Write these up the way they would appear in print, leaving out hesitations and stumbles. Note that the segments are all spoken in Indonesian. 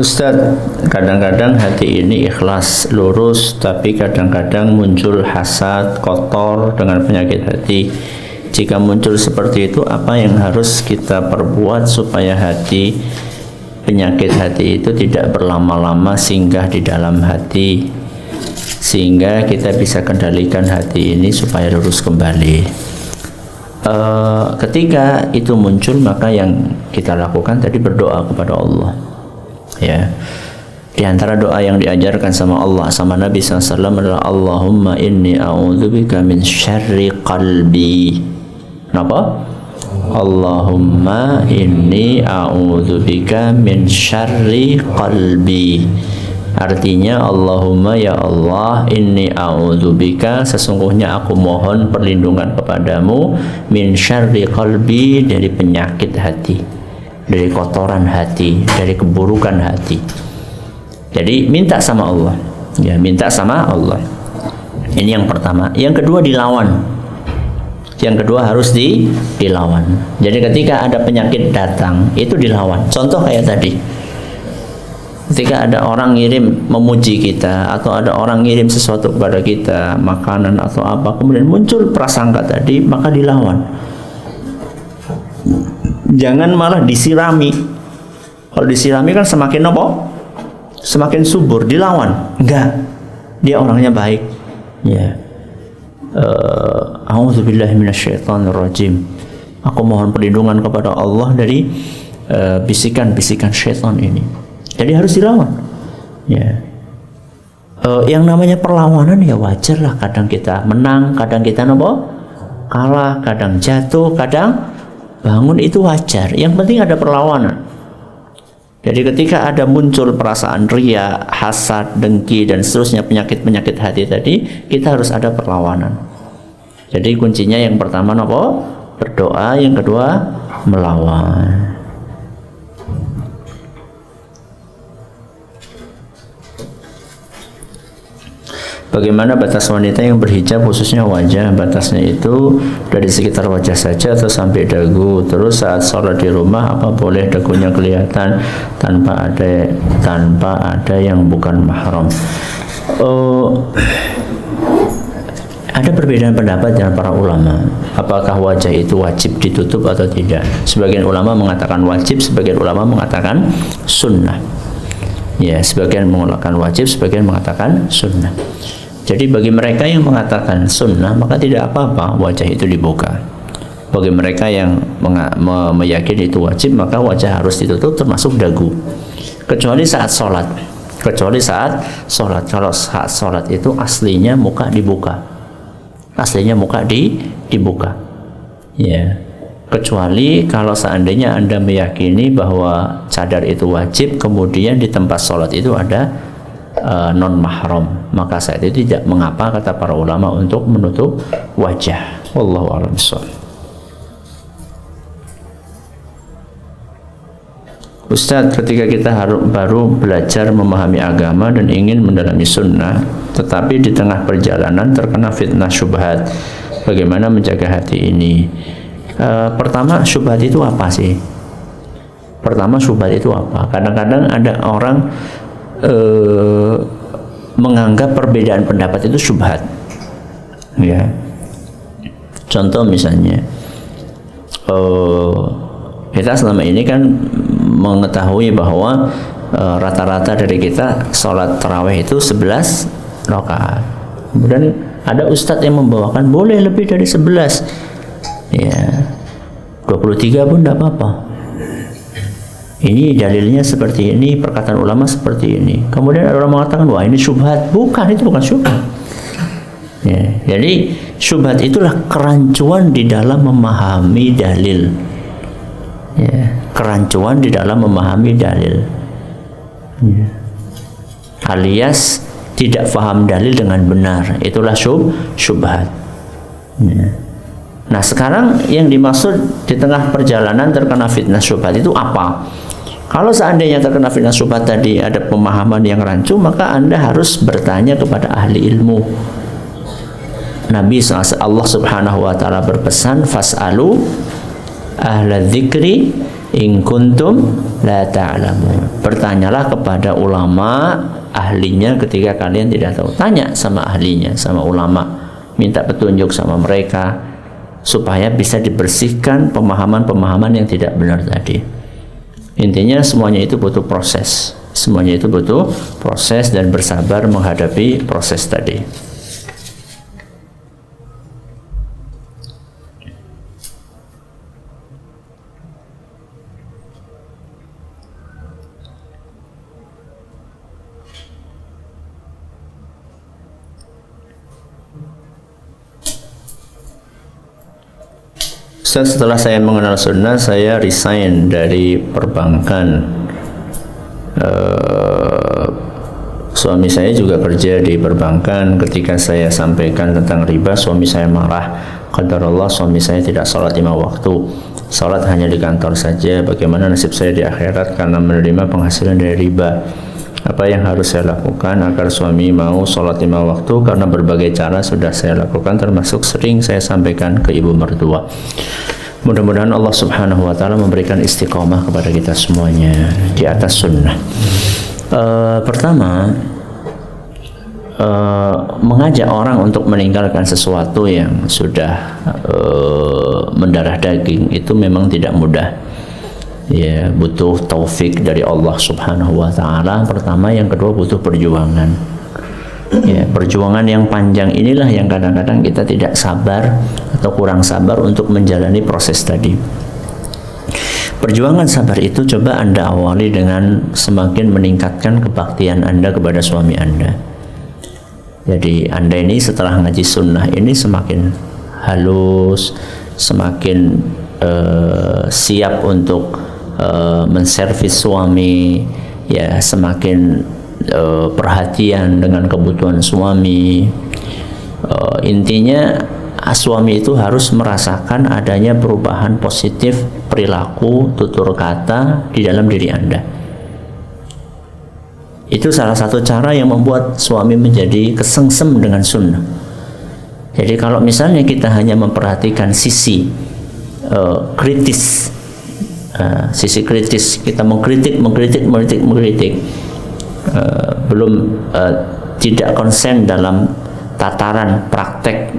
Ustadz, kadang-kadang hati ini ikhlas, lurus, tapi kadang-kadang muncul hasad, kotor dengan penyakit hati. Jika muncul seperti itu, apa yang harus kita perbuat supaya penyakit hati itu tidak berlama-lama singgah di dalam hati, sehingga kita bisa kendalikan hati ini supaya lurus kembali? Ketika itu muncul, maka yang kita lakukan tadi berdoa kepada Allah. Ya, di antara doa yang diajarkan sama Allah sama Nabi SAW adalah Allahumma inni a'udzubika min syarri qalbi. Kenapa? Allahumma inni a'udzubika min syarri qalbi. Artinya, Allahumma ya Allah, inni a'udzubika, sesungguhnya aku mohon perlindungan kepadamu, min syarri qalbi, dari penyakit hati, dari kotoran hati, dari keburukan hati. Jadi minta sama Allah, ya, minta sama Allah. Ini yang pertama. Yang kedua, dilawan. Yang kedua harus dilawan. Jadi ketika ada penyakit datang, itu dilawan. Contoh kayak tadi, ketika ada orang ngirim memuji kita, atau ada orang ngirim sesuatu kepada kita, makanan atau apa, kemudian muncul prasangka tadi, maka dilawan. Jangan malah disirami. Kalau disirami kan semakin apa? Semakin subur. Dilawan. Enggak. Dia orangnya baik. Ya. A'udzubillahi minasyaitonirrajim. Aku mohon perlindungan kepada Allah dari bisikan-bisikan syaitan ini. Jadi harus dilawan. Ya. Yang namanya perlawanan ya wajar lah. Kadang kita menang, kadang kita apa? Kalah, kadang jatuh, kadang bangun, itu wajar. Yang penting ada perlawanan. Jadi ketika ada muncul perasaan ria, hasad, dengki, dan seterusnya penyakit-penyakit hati tadi, kita harus ada perlawanan. Jadi kuncinya yang pertama apa? Berdoa, yang kedua melawan. Bagaimana batas wanita yang berhijab khususnya wajah? Batasnya itu dari sekitar wajah saja atau sampai dagu? Terus saat sholat di rumah, apa boleh dagunya kelihatan tanpa ada yang bukan mahram? Ada perbedaan pendapat dengan para ulama. Apakah wajah itu wajib ditutup atau tidak? Sebagian ulama mengatakan wajib, sebagian ulama mengatakan sunnah. Ya, sebagian mengatakan wajib, sebagian mengatakan sunnah. Jadi bagi mereka yang mengatakan sunnah, maka tidak apa-apa wajah itu dibuka. Bagi mereka yang meyakini itu wajib, maka wajah harus ditutup termasuk dagu. Kecuali saat sholat. Kecuali saat sholat. Kalau saat sholat itu aslinya muka dibuka. Aslinya muka dibuka. Ya. Kecuali kalau seandainya Anda meyakini bahwa cadar itu wajib, kemudian di tempat sholat itu ada non mahram, maka saat itu tidak mengapa, kata para ulama, untuk menutup wajah. Wallahu a'lam bishawab. Ustadz, ketika kita baru belajar memahami agama dan ingin mendalami sunnah, tetapi di tengah perjalanan terkena fitnah syubhat, bagaimana menjaga hati ini? Pertama, syubhat itu apa sih? Pertama, syubhat itu apa? Kadang-kadang ada orang menganggap perbedaan pendapat itu syubhat. Ya. Contoh misalnya, kita selama ini kan mengetahui bahwa rata-rata dari kita sholat tarawih itu 11 rakaat. Kemudian ada ustadz yang membawakan boleh lebih dari 11. Ya, 23 pun tidak apa-apa. Ini dalilnya seperti ini, perkataan ulama seperti ini. Kemudian ada orang mengatakan, wah ini syubhat. Bukan, itu bukan syubhat. Ya, jadi syubhat itulah kerancuan di dalam memahami dalil. Ya, kerancuan di dalam memahami dalil. Ya. Alias tidak paham dalil dengan benar. Itulah syubhat. Ya. Nah, sekarang yang dimaksud di tengah perjalanan terkena fitnah syubhat itu apa? Kalau seandainya terkena fitnah syubhat tadi ada pemahaman yang rancu, maka Anda harus bertanya kepada ahli ilmu. Nabi SAW, Allah Subhanahu wa taala berpesan, fas'alu ahla dzikri In kuntum la ta'lamun. Bertanyalah kepada ulama ahlinya ketika kalian tidak tahu. Tanya sama ahlinya, sama ulama. Minta petunjuk sama mereka supaya bisa dibersihkan pemahaman-pemahaman yang tidak benar tadi. Intinya semuanya itu butuh proses. Semuanya itu butuh proses dan bersabar menghadapi proses tadi. Setelah saya mengenal sunnah, saya resign dari perbankan. Suami saya juga kerja di perbankan. Ketika saya sampaikan tentang riba, suami saya marah. Qadarullah, suami saya tidak sholat 5 waktu. Sholat hanya di kantor saja. Bagaimana nasib saya di akhirat karena menerima penghasilan dari riba? Apa yang harus saya lakukan agar suami mau sholat 5 waktu? Karena berbagai cara sudah saya lakukan, termasuk sering saya sampaikan ke ibu mertua. Mudah-mudahan Allah Subhanahu wa Ta'ala memberikan istiqomah kepada kita semuanya di atas sunnah. Pertama, mengajak orang untuk meninggalkan sesuatu yang sudah mendarah daging itu memang tidak mudah. Ya, butuh taufik dari Allah Subhanahu wa Ta'ala. Pertama, yang kedua butuh perjuangan. Ya, perjuangan yang panjang inilah yang kadang-kadang kita tidak sabar atau kurang sabar untuk menjalani proses tadi. Perjuangan sabar itu coba Anda awali dengan semakin meningkatkan kebaktian Anda kepada suami Anda. Jadi Anda ini setelah ngaji sunnah ini semakin halus, semakin siap untuk menservis suami, ya, semakin perhatian dengan kebutuhan suami. Intinya suami itu harus merasakan adanya perubahan positif perilaku, tutur kata di dalam diri Anda. Itu salah satu cara yang membuat suami menjadi kesengsem dengan sunnah. Jadi kalau misalnya kita hanya memperhatikan sisi kritis, sisi kritis, kita mengkritik, belum tidak konsen dalam tataran praktek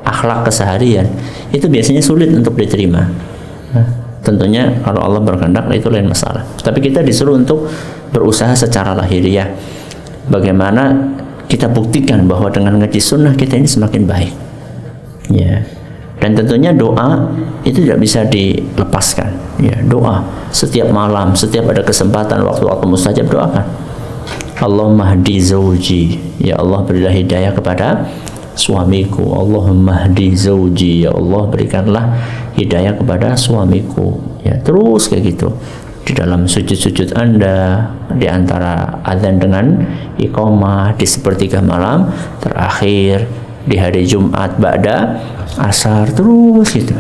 akhlak keseharian, itu biasanya sulit untuk diterima. Tentunya kalau Allah berkehendak itu lain masalah. Tapi kita disuruh untuk berusaha secara lahiriah. Bagaimana kita buktikan bahwa dengan ngaji sunnah kita ini semakin baik. Ya. Dan tentunya doa itu tidak bisa dilepaskan. Ya, doa setiap malam, setiap ada kesempatan waktu-waktu mustajab doakan. Allahumma hdi zawji, ya Allah berilah hidayah kepada suamiku. Allahumma hdi zawji, ya Allah berikanlah hidayah kepada suamiku. Ya, terus kayak gitu. Di dalam sujud-sujud Anda, di antara azan dengan iqamah, di sepertiga malam terakhir, di hari Jumat ba'da asar, terus gitu.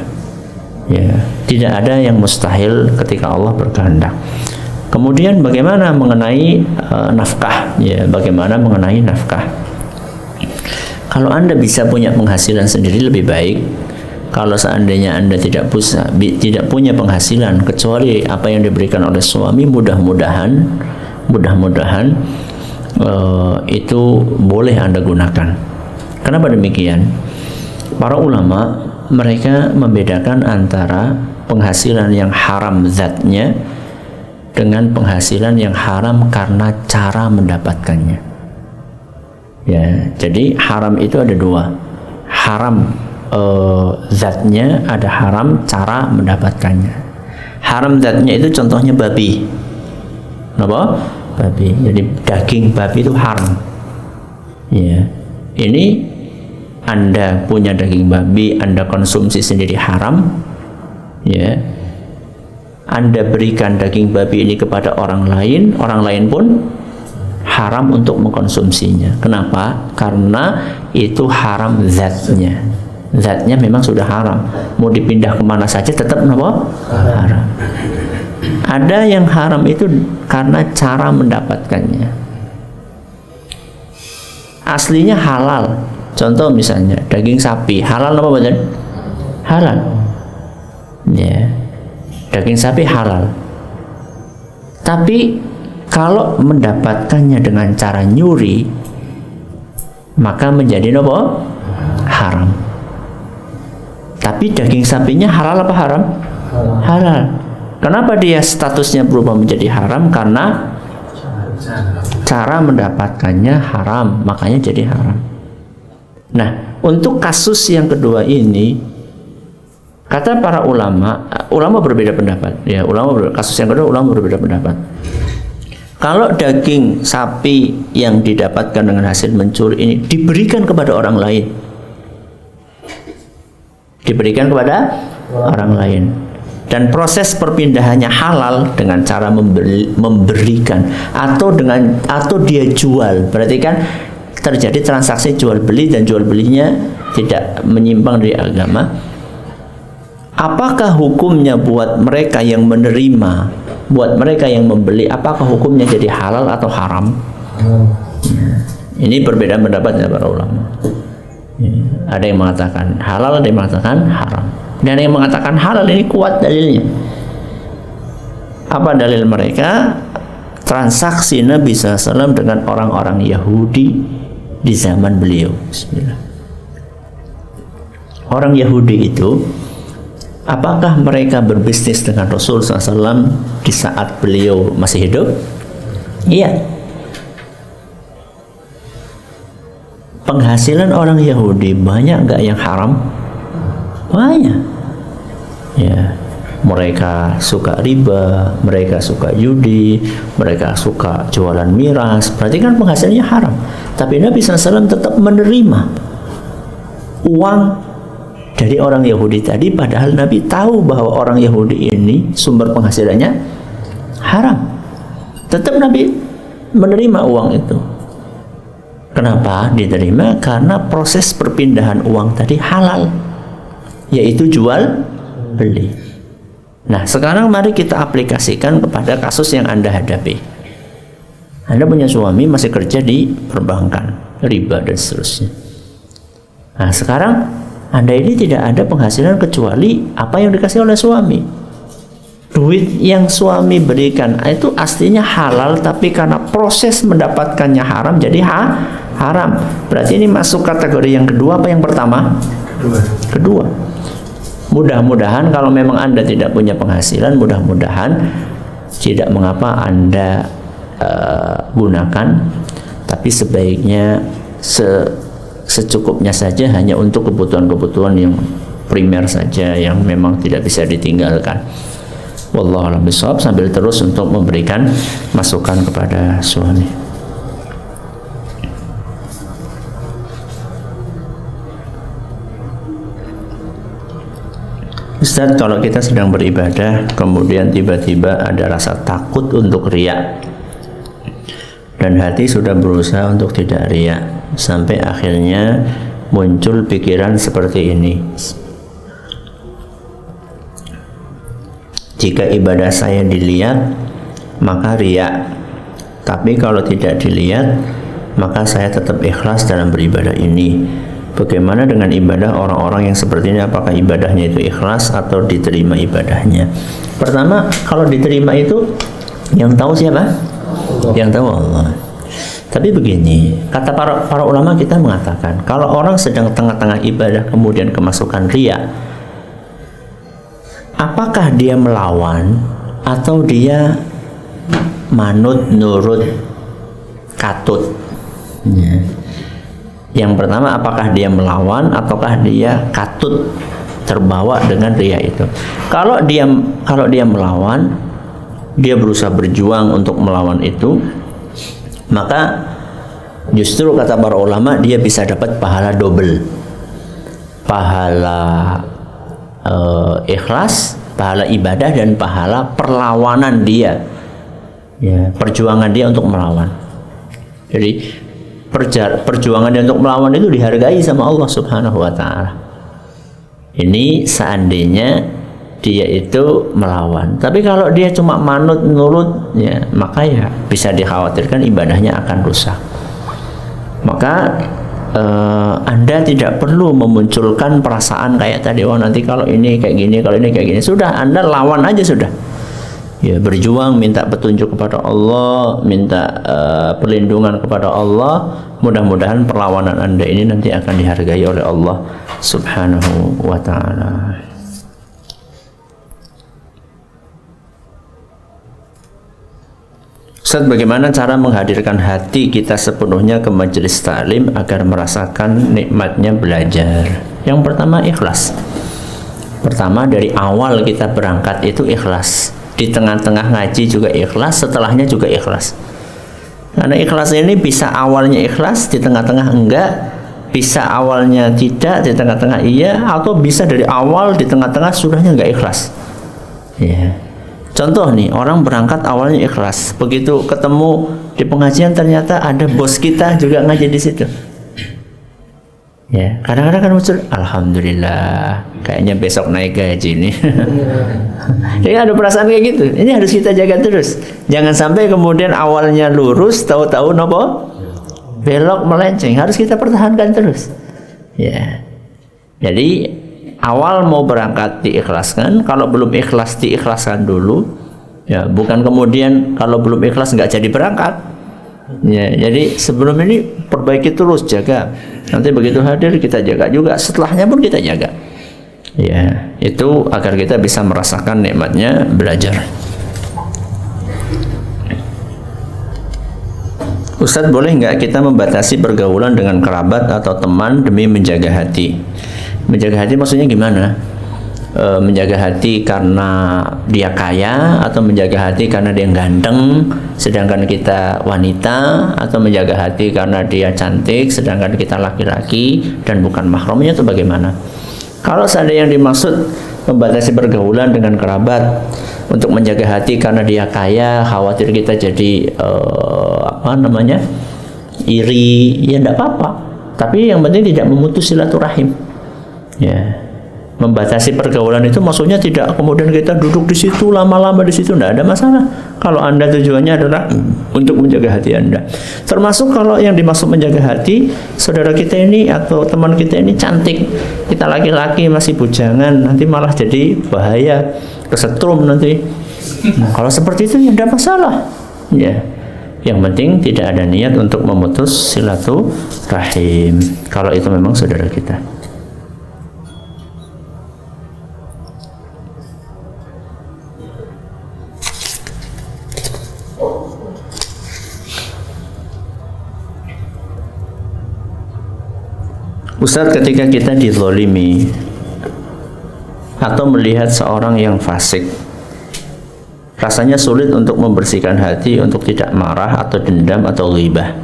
Ya, tidak ada yang mustahil ketika Allah berkehendak. Kemudian bagaimana mengenai nafkah? Ya, bagaimana mengenai nafkah? Kalau Anda bisa punya penghasilan sendiri lebih baik. Kalau seandainya Anda tidak punya penghasilan kecuali apa yang diberikan oleh suami, mudah-mudahan itu boleh Anda gunakan. Kenapa demikian? Para ulama mereka membedakan antara penghasilan yang haram zatnya dengan penghasilan yang haram karena cara mendapatkannya. Ya, jadi haram itu ada dua. Haram zatnya, ada haram cara mendapatkannya. Haram zatnya itu contohnya babi. Kenapa? Babi. Jadi daging babi itu haram. Ya. Ini Anda punya daging babi, Anda konsumsi sendiri haram. Ya. Anda berikan daging babi ini kepada orang lain pun haram untuk mengkonsumsinya. Kenapa? Karena itu haram zatnya. Zatnya memang sudah haram. Mau dipindah kemana saja tetap haram. Ada yang haram itu karena cara mendapatkannya. Aslinya halal. Contoh misalnya daging sapi halal apa badan? Halal. Ya. Daging sapi halal. Tapi kalau mendapatkannya dengan cara nyuri, maka menjadi apa? Haram. Tapi daging sapinya halal apa haram? Halal. Kenapa dia statusnya berubah menjadi haram? Karena cara mendapatkannya haram, makanya jadi haram. Nah, untuk kasus yang kedua ini, kata para ulama berbeda pendapat. Ya, kasus yang kedua ulama berbeda pendapat. Kalau daging sapi yang didapatkan dengan hasil mencuri ini diberikan kepada orang lain, orang lain, dan proses perpindahannya halal dengan cara memberikan atau dia jual, berarti kan terjadi transaksi jual beli dan jual belinya tidak menyimpang dari agama. Apakah hukumnya buat mereka yang menerima, buat mereka yang membeli, apakah hukumnya jadi halal atau haram? Ini perbedaan pendapatnya para ulama. Ada yang mengatakan halal, ada yang mengatakan haram. Dan yang mengatakan halal ini kuat dalilnya. Apa dalil mereka? Transaksi Nabi SAW dengan orang-orang Yahudi di zaman beliau. Bismillah. Orang Yahudi itu, apakah mereka berbisnis dengan Rasul SAW di saat beliau masih hidup? Iya. Penghasilan orang Yahudi banyak nggak yang haram? Banyak. Ya, mereka suka riba, mereka suka judi, mereka suka jualan miras. Berarti kan penghasilannya haram. Tapi Nabi SAW tetap menerima uang dari orang Yahudi tadi, padahal Nabi tahu bahwa orang Yahudi ini sumber penghasilannya haram. Tetap Nabi menerima uang itu. Kenapa diterima? Karena proses perpindahan uang tadi halal, yaitu jual beli. Nah, sekarang mari kita aplikasikan kepada kasus yang Anda hadapi. Anda punya suami masih kerja di perbankan, riba dan seterusnya. Nah, sekarang Anda ini tidak ada penghasilan kecuali apa yang dikasih oleh suami. Duit yang suami berikan itu aslinya halal, tapi karena proses mendapatkannya haram jadi haram. Berarti ini masuk kategori yang kedua apa yang pertama? Kedua. Mudah-mudahan kalau memang Anda tidak punya penghasilan, mudah-mudahan tidak mengapa Anda gunakan, tapi sebaiknya secukupnya saja, hanya untuk kebutuhan-kebutuhan yang primer saja yang memang tidak bisa ditinggalkan. Wallahu a'lam bishawab, sambil terus untuk memberikan masukan kepada suami. Ustaz, kalau kita sedang beribadah kemudian tiba-tiba ada rasa takut untuk riya dan hati sudah berusaha untuk tidak riya, sampai akhirnya muncul pikiran seperti ini: jika ibadah saya dilihat maka riya, tapi kalau tidak dilihat maka saya tetap ikhlas dalam beribadah ini. Bagaimana dengan ibadah orang-orang yang seperti ini? Apakah ibadahnya itu ikhlas atau diterima ibadahnya? Pertama, kalau diterima itu yang tahu siapa? Yang tahu Allah. Tapi begini, kata para ulama kita mengatakan, kalau orang sedang tengah-tengah ibadah kemudian kemasukan riya, apakah dia melawan atau dia manut, nurut, katut? Ya. Yang pertama, apakah dia melawan ataukah dia katut terbawa dengan riya itu? Kalau dia melawan, dia berusaha berjuang untuk melawan itu, maka justru kata para ulama dia bisa dapat pahala double, pahala ikhlas, pahala ibadah, dan pahala perlawanan dia, ya, perjuangan dia untuk melawan. Jadi perjuangan dia untuk melawan itu dihargai sama Allah Subhanahu wa ta'ala. Ini seandainya dia itu melawan. Tapi kalau dia cuma manut nurut, ya, maka ya bisa dikhawatirkan ibadahnya akan rusak. Maka Anda tidak perlu memunculkan perasaan kayak tadi, oh nanti kalau ini kayak gini, kalau ini kayak gini. Sudah, Anda lawan aja sudah. Ya, berjuang, minta petunjuk kepada Allah, minta perlindungan kepada Allah. Mudah-mudahan perlawanan Anda ini nanti akan dihargai oleh Allah Subhanahu wa ta'ala. Ustaz, bagaimana cara menghadirkan hati kita sepenuhnya ke majelis taklim agar merasakan nikmatnya belajar? Yang pertama, ikhlas. Pertama, dari awal kita berangkat itu ikhlas. Di tengah-tengah ngaji juga ikhlas, setelahnya juga ikhlas. Karena ikhlas ini bisa awalnya ikhlas, di tengah-tengah enggak, bisa awalnya tidak, di tengah-tengah iya, atau bisa dari awal, di tengah-tengah sudahnya enggak ikhlas. Ya. Contoh nih, orang berangkat awalnya ikhlas, begitu ketemu di pengajian ternyata ada bos kita juga ngaji di situ. Ya, kadang-kadang kan muncul, alhamdulillah, kayaknya besok naik gaji nih. Jadi ada perasaan kayak gitu. Ini harus kita jaga terus. Jangan sampai kemudian awalnya lurus, tahu-tahu nopo belok melenceng. Harus kita pertahankan terus. Ya. Jadi awal mau berangkat diikhlaskan, kalau belum ikhlas diikhlaskan dulu. Ya, bukan kemudian kalau belum ikhlas nggak jadi berangkat. Ya, jadi sebelum ini perbaiki terus, jaga. Nanti begitu hadir kita jaga juga, setelahnya pun kita jaga. Ya, itu agar kita bisa merasakan nikmatnya belajar. Ustadz, boleh nggak kita membatasi pergaulan dengan kerabat atau teman demi menjaga hati? Menjaga hati maksudnya gimana? Menjaga hati karena dia kaya, atau menjaga hati karena dia ganteng sedangkan kita wanita, atau menjaga hati karena dia cantik sedangkan kita laki-laki dan bukan mahramnya, itu bagaimana? Kalau seandainya yang dimaksud membatasi pergaulan dengan kerabat untuk menjaga hati karena dia kaya, khawatir kita jadi iri, ya enggak apa-apa. Tapi yang penting tidak memutus silaturahim. Ya. Membatasi pergaulan itu maksudnya tidak kemudian kita duduk di situ lama-lama di situ, tidak ada masalah. Kalau Anda tujuannya adalah untuk menjaga hati Anda. Termasuk kalau yang dimaksud menjaga hati, saudara kita ini atau teman kita ini cantik, kita laki-laki masih bujangan, nanti malah jadi bahaya, kesetrum nanti. Nah, kalau seperti itu ya tidak masalah. Ya. Yang penting tidak ada niat untuk memutus silaturahim. Kalau itu memang saudara kita. Ustadz, ketika kita dizolimi atau melihat seorang yang fasik, rasanya sulit untuk membersihkan hati untuk tidak marah atau dendam atau ghibah.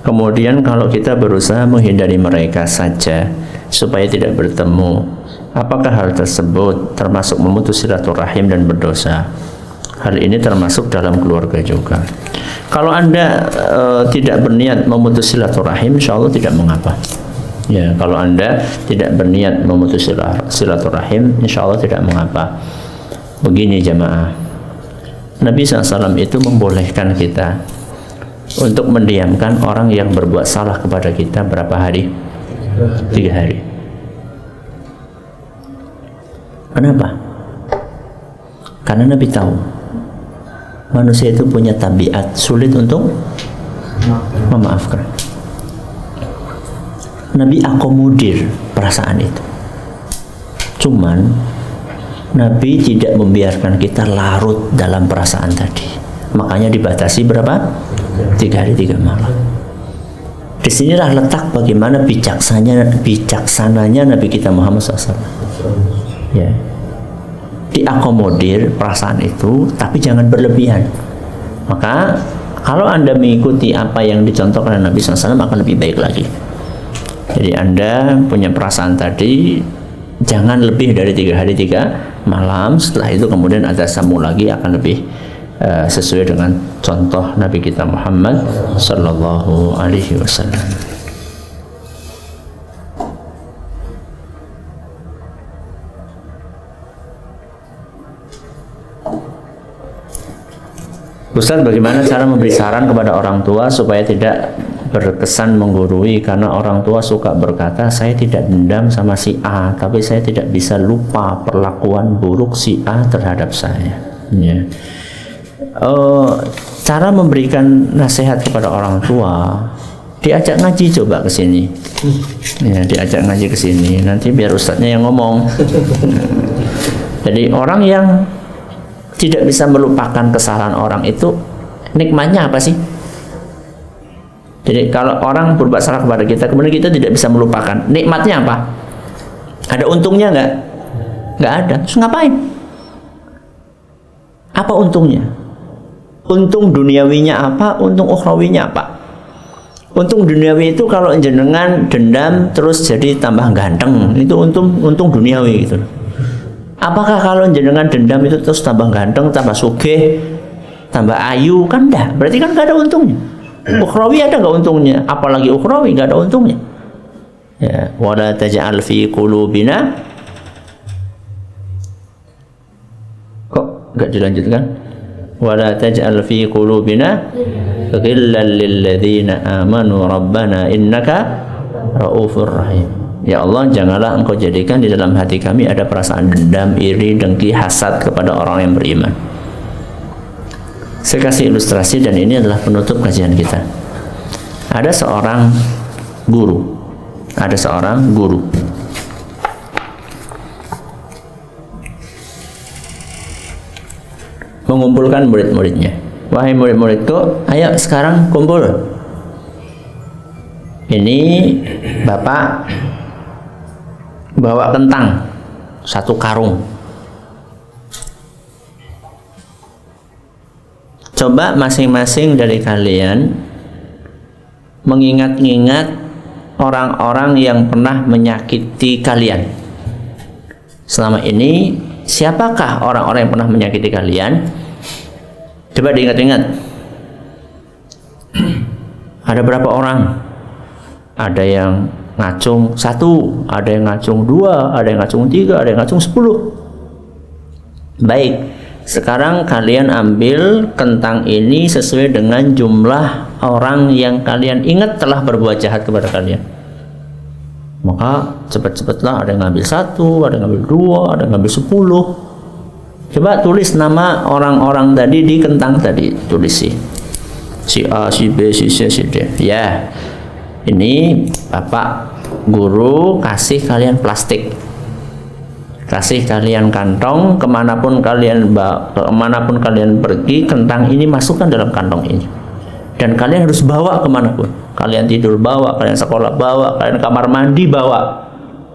Kemudian kalau kita berusaha menghindari mereka saja supaya tidak bertemu, apakah hal tersebut termasuk memutus silaturahim dan berdosa? Hal ini termasuk dalam keluarga juga. Kalau Anda tidak berniat memutus silaturahim, insya Allah tidak mengapa. Ya, kalau Anda tidak berniat memutus silaturahim, insya Allah tidak mengapa. Begini jamaah, Nabi SAW itu membolehkan kita untuk mendiamkan orang yang berbuat salah kepada kita berapa hari? 3 hari. Kenapa? Karena Nabi tahu manusia itu punya tabiat sulit untuk memaafkan. Nabi akomodir perasaan itu. Cuman Nabi tidak membiarkan kita larut dalam perasaan tadi. Makanya dibatasi berapa? 3 hari 3 malam. Disinilah letak bagaimana bijaksananya Nabi kita Muhammad SAW. Ya. Diakomodir perasaan itu, tapi jangan berlebihan. Maka kalau Anda mengikuti apa yang dicontohkan Nabi SAW akan lebih baik lagi. Jadi Anda punya perasaan tadi, jangan lebih dari 3 hari 3 malam. Setelah itu kemudian ada sambung lagi, akan lebih sesuai dengan contoh Nabi kita Muhammad Sallallahu Alaihi Wasallam. Ustaz, bagaimana cara memberi saran kepada orang tua supaya tidak berkesan menggurui karena orang tua suka berkata, saya tidak dendam sama si A, tapi saya tidak bisa lupa perlakuan buruk si A terhadap saya. Ya. Cara memberikan nasihat kepada orang tua, diajak ngaji coba ke sini. Ya, diajak ngaji ke sini. Nanti biar ustadznya yang ngomong. Jadi orang yang tidak bisa melupakan kesalahan orang itu nikmatnya apa sih? Jadi kalau orang berbuat salah kepada kita, kemudian kita tidak bisa melupakan, nikmatnya apa? Ada untungnya nggak? Nggak ada. Terus ngapain? Apa untungnya? Untung duniawinya apa? Untung ukhrawinya apa? Untung duniawi itu kalau jenengan dendam terus jadi tambah ganteng, itu untung duniawi gitu. Apakah kalau jenengan dendam itu terus tambah ganteng, tambah sugih, tambah ayu? Kan enggak, berarti kan enggak ada untungnya. Ukhrawi ada enggak untungnya? Apalagi ukhrawi enggak ada untungnya. Ya, wala taj'al fi qulubina. Kok enggak dilanjutkan? Wala taj'al fi qulubina ghillan lil ladzina amanu rabbana innaka raufur rahim. Ya Allah, janganlah engkau jadikan di dalam hati kami ada perasaan dendam, iri, dengki, hasad kepada orang yang beriman. Saya kasih ilustrasi dan ini adalah penutup kajian kita. Ada seorang guru. Mengumpulkan murid-muridnya. Wahai murid-muridku, ayo sekarang kumpul. Ini Bapak bawa kentang 1 karung. Coba masing-masing dari kalian mengingat-ingat orang-orang yang pernah menyakiti kalian. Selama ini, siapakah orang-orang yang pernah menyakiti kalian? Coba diingat-ingat. Ada berapa orang? Ada yang ngacung 1, ada yang ngacung 2, ada yang ngacung 3, ada yang ngacung 10. Baik, sekarang kalian ambil kentang ini sesuai dengan jumlah orang yang kalian ingat telah berbuat jahat kepada kalian. Maka cepat-cepatlah, ada yang ngambil 1, ada yang ngambil 2, ada yang ngambil 10. Coba tulis nama orang-orang tadi di kentang tadi, tulis si A, si B, si C, si D. Ya. Ini Bapak guru kasih kalian plastik, kasih kalian kantong, kemanapun kalian pergi, kentang ini masukkan dalam kantong ini, dan kalian harus bawa kemanapun. Kalian tidur bawa, kalian sekolah bawa, kalian kamar mandi bawa,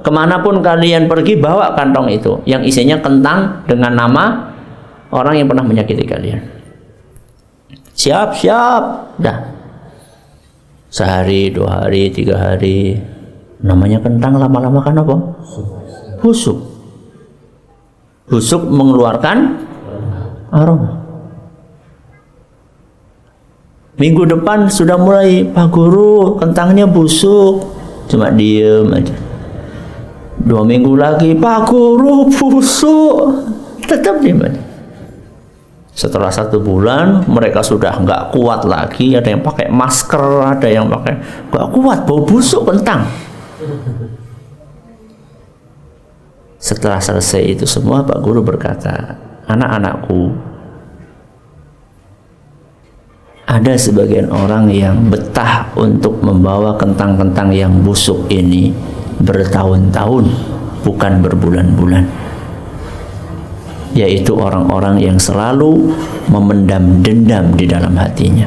kemanapun kalian pergi bawa kantong itu yang isinya kentang dengan nama orang yang pernah menyakiti kalian. Siap. Dah. Sehari, 2 hari, 3 hari, namanya kentang lama-lama kan apa? Busuk mengeluarkan aroma. Minggu depan sudah mulai, Pak Guru, kentangnya busuk. Cuma diem aja. 2 minggu lagi, Pak Guru, busuk. Tetap diem aja. Setelah 1 bulan, mereka sudah nggak kuat lagi. Ada yang pakai masker, ada yang pakai nggak kuat, bau busuk kentang. Setelah selesai itu semua, Pak Guru berkata, anak-anakku, ada sebagian orang yang betah untuk membawa kentang-kentang yang busuk ini bertahun-tahun, bukan berbulan-bulan. Yaitu orang-orang yang selalu memendam dendam di dalam hatinya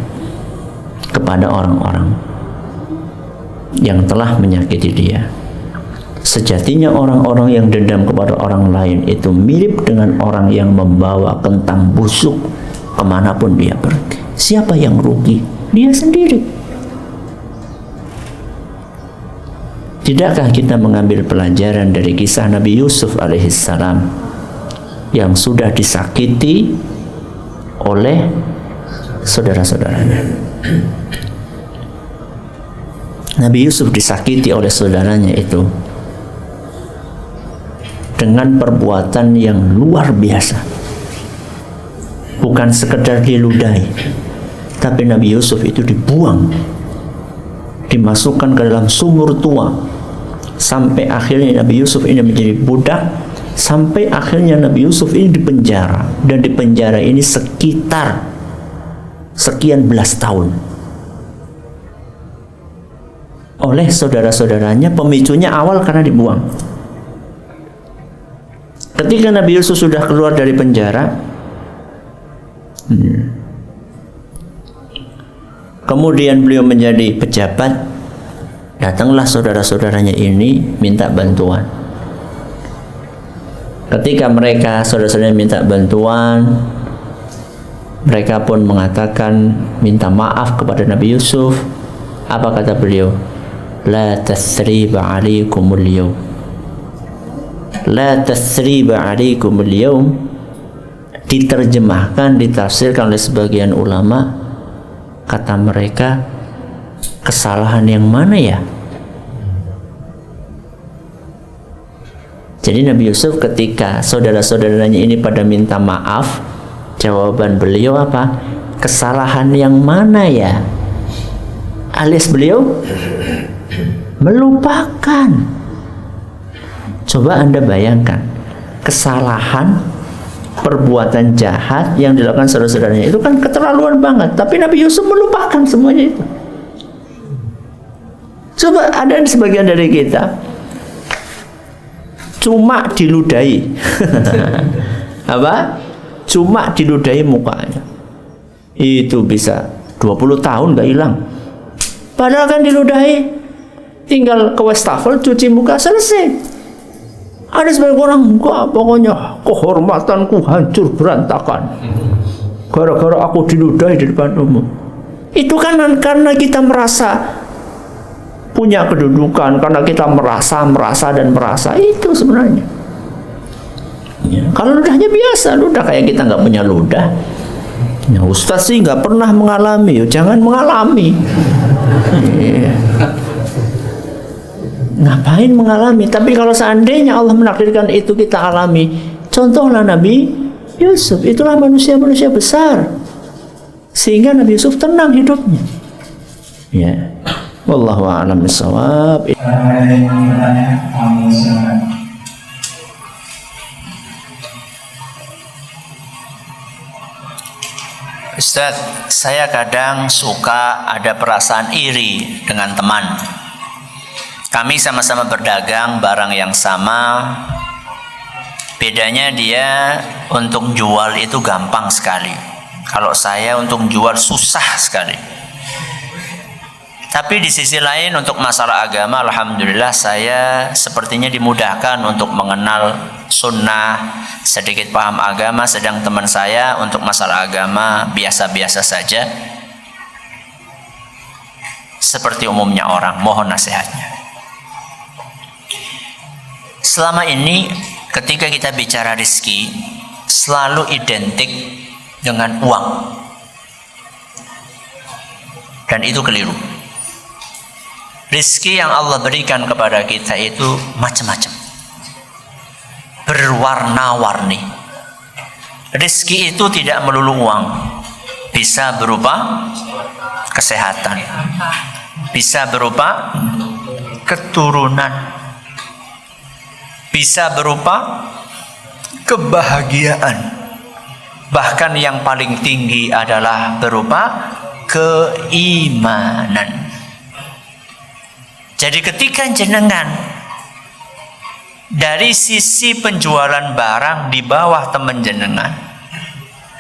kepada orang-orang yang telah menyakiti dia. Sejatinya orang-orang yang dendam kepada orang lain itu mirip dengan orang yang membawa kentang busuk kemanapun dia pergi. Siapa yang rugi? Dia sendiri. Tidakkah kita mengambil pelajaran dari kisah Nabi Yusuf alaihissalam yang sudah disakiti oleh saudara-saudaranya? Nabi Yusuf disakiti oleh saudaranya itu dengan perbuatan yang luar biasa. Bukan sekedar diludahi, tapi Nabi Yusuf itu dibuang dimasukkan ke dalam sumur tua, sampai akhirnya Nabi Yusuf ini menjadi budak, sampai akhirnya Nabi Yusuf ini dipenjara, dan di penjara ini sekitar sekian belas tahun oleh saudara-saudaranya. Pemicunya awal karena dibuang. Ketika Nabi Yusuf sudah keluar dari penjara, kemudian beliau menjadi pejabat, datanglah saudara-saudaranya ini minta bantuan. Ketika mereka saudara-saudaranya minta bantuan, mereka pun mengatakan minta maaf kepada Nabi Yusuf. Apa kata beliau? La tathriba alaikumul yawm. La tathriba alaikumul yawm diterjemahkan, ditafsirkan oleh sebagian ulama, kata mereka, kesalahan yang mana ya? Jadi Nabi Yusuf ketika saudara-saudaranya ini pada minta maaf, jawaban beliau apa? Kesalahan yang mana ya? Alias beliau melupakan. Coba Anda bayangkan, kesalahan, perbuatan jahat yang dilakukan saudara-saudaranya itu kan keterlaluan banget, tapi Nabi Yusuf melupakan semuanya itu. Coba ada sebagian dari kita cuma diludahi apa? Cuma diludahi mukanya, itu bisa 20 tahun gak hilang. Padahal kan diludahi, tinggal ke wastafel, cuci muka, selesai. Ada sebagian orang, enggak, pokoknya kehormatanku hancur berantakan gara-gara aku diludahi di depan umum. Itu kan karena kita merasa punya kedudukan, karena kita merasa itu sebenarnya. Ya, kalau ludahnya biasa, ludah kayak kita nggak punya ludah. Ya, Ustaz sih nggak pernah mengalami, jangan mengalami. Ya. Ngapain mengalami? Tapi kalau seandainya Allah menakdirkan itu kita alami, contohlah Nabi Yusuf, itulah manusia-manusia besar, sehingga Nabi Yusuf tenang hidupnya. Ya, wallahu a'lam bishawab. Ustaz, saya kadang suka ada perasaan iri dengan teman. Kami sama-sama berdagang barang yang sama. Bedanya dia untuk jual itu gampang sekali. Kalau saya untuk jual susah sekali. Tapi di sisi lain untuk masalah agama, alhamdulillah saya sepertinya dimudahkan untuk mengenal sunnah, sedikit paham agama. Sedang teman saya untuk masalah agama biasa-biasa saja, seperti umumnya orang. Mohon nasihatnya. Selama ini ketika kita bicara rezeki selalu identik dengan uang, dan itu keliru. Rezeki yang Allah berikan kepada kita itu macam-macam, berwarna-warni. Rezeki itu tidak melulu uang, bisa berupa kesehatan, bisa berupa keturunan, bisa berupa kebahagiaan, bahkan yang paling tinggi adalah berupa keimanan. Jadi ketika jenengan dari sisi penjualan barang di bawah teman jenengan,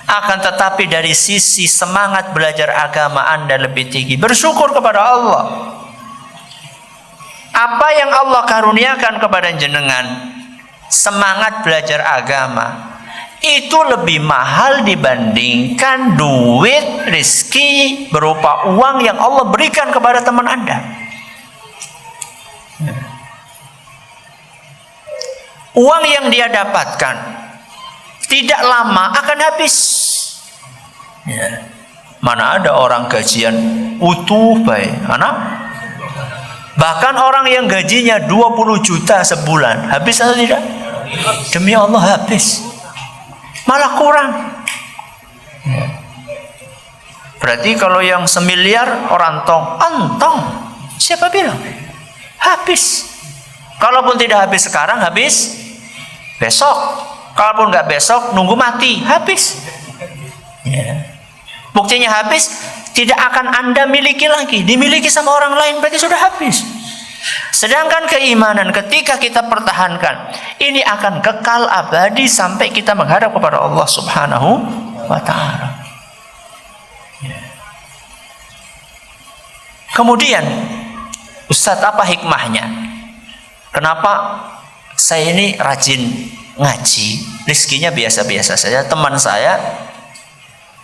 akan tetapi dari sisi semangat belajar agama Anda lebih tinggi, bersyukur kepada Allah. Apa yang Allah karuniakan kepada jenengan, semangat belajar agama, itu lebih mahal dibandingkan duit, rezeki berupa uang yang Allah berikan kepada teman Anda. Uang yang dia dapatkan tidak lama akan habis. Ya. Mana ada orang gajian utuh baik, anak? Bahkan orang yang gajinya 20 juta sebulan, habis atau tidak? Demi Allah habis. Malah kurang. Berarti kalau yang semiliar orang antong. Siapa bilang? Habis. Kalaupun tidak habis sekarang, habis besok. Kalaupun nggak besok, nunggu mati, habis. Ya. Buktinya habis, tidak akan Anda miliki lagi, dimiliki sama orang lain, berarti sudah habis. Sedangkan keimanan ketika kita pertahankan, ini akan kekal abadi sampai kita menghadap kepada Allah Subhanahu wa ta'ala. Ya. Kemudian, Ustadz, apa hikmahnya? Kenapa saya ini rajin ngaji, rezekinya biasa-biasa saja. Teman saya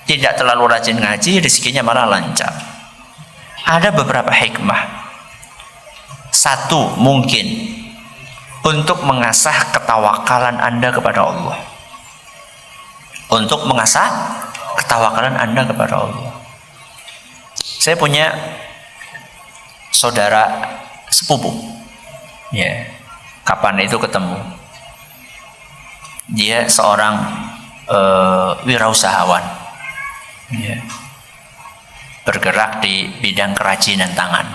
tidak terlalu rajin ngaji, rezekinya malah lancar. Ada beberapa hikmah. Satu, mungkin untuk mengasah ketawakalan Anda kepada Allah. Untuk mengasah ketawakalan Anda kepada Allah. Saya punya saudara sepupu. Ya, kapan itu ketemu? Dia seorang wirausahawan, ya, bergerak di bidang kerajinan tangan.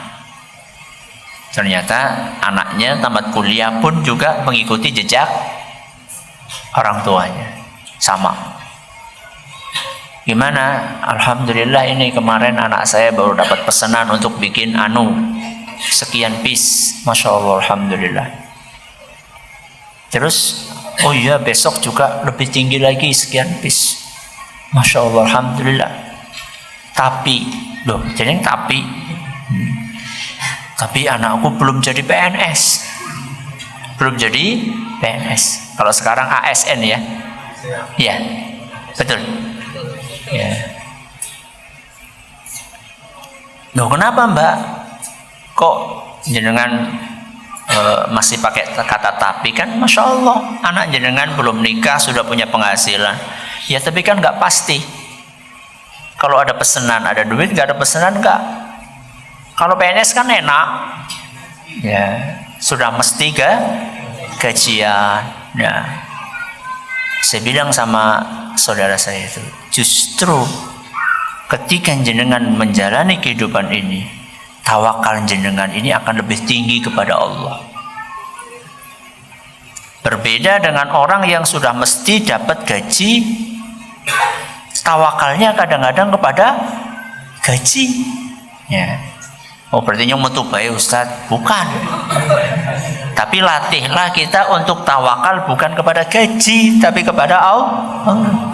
Ternyata anaknya tamat kuliah pun juga mengikuti jejak orang tuanya, sama. Gimana? Alhamdulillah, ini kemarin anak saya baru dapat pesanan untuk bikin sekian piece. Masya Allah, alhamdulillah. Terus, oh iya, besok juga lebih tinggi lagi sekian piece. Masya Allah, alhamdulillah. Tapi anakku belum jadi PNS. Belum jadi PNS. Kalau sekarang ASN ya. Iya, betul. Ya. Loh, kenapa Mbak? Kok jenengan masih pakai kata tapi? Kan Masya Allah, anak jenengan belum nikah sudah punya penghasilan. Ya tapi kan nggak pasti. Kalau ada pesanan ada duit, nggak ada pesanan nggak. Kalau PNS kan enak, ya sudah mesti gajian. Ya, saya bilang sama saudara saya itu, justru ketika jenengan menjalani kehidupan ini, tawakal jenengan ini akan lebih tinggi kepada Allah. Berbeda dengan orang yang sudah mesti dapat gaji, tawakalnya kadang-kadang kepada gaji. Ya. Oh, berarti metu bae Ustaz? Bukan. Tapi latihlah kita untuk tawakal bukan kepada gaji, tapi kepada Allah.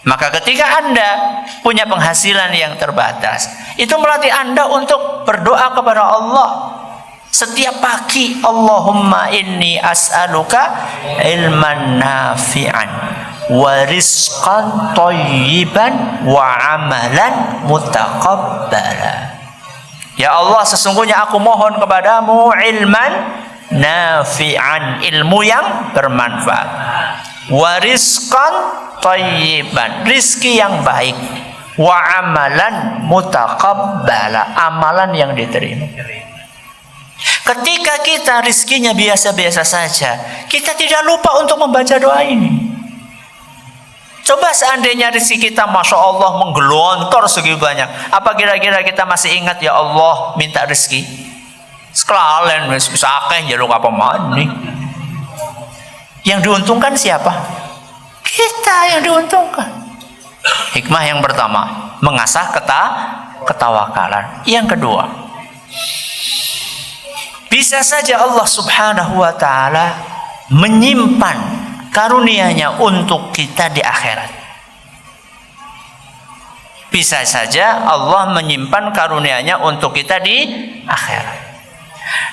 Maka ketika Anda punya penghasilan yang terbatas, itu melatih Anda untuk berdoa kepada Allah. Setiap pagi, Allahumma inni as'aluka ilman nafi'an wa rizqan thayyiban wa amalan mutaqabbala. Ya Allah, sesungguhnya aku mohon kepadamu ilman nafi'an, ilmu yang bermanfaat, wa rizqan thayyiban, rizki yang baik, wa amalan mutaqabbala, amalan yang diterima. Ketika kita rizkinya biasa-biasa saja, kita tidak lupa untuk membaca doa ini. Coba seandainya rezeki kita Masya Allah menggelontor segi banyak, apa kira-kira kita masih ingat ya Allah minta rezeki? Sekalian bisa akeh jaluk apa mani. Yang diuntungkan siapa? Kita yang diuntungkan. Hikmah yang pertama, mengasah ketawakalan. Yang kedua, bisa saja Allah Subhanahu wa ta'ala menyimpan karunia-Nya untuk kita di akhirat. Bisa saja Allah menyimpan karunia-Nya untuk kita di akhirat.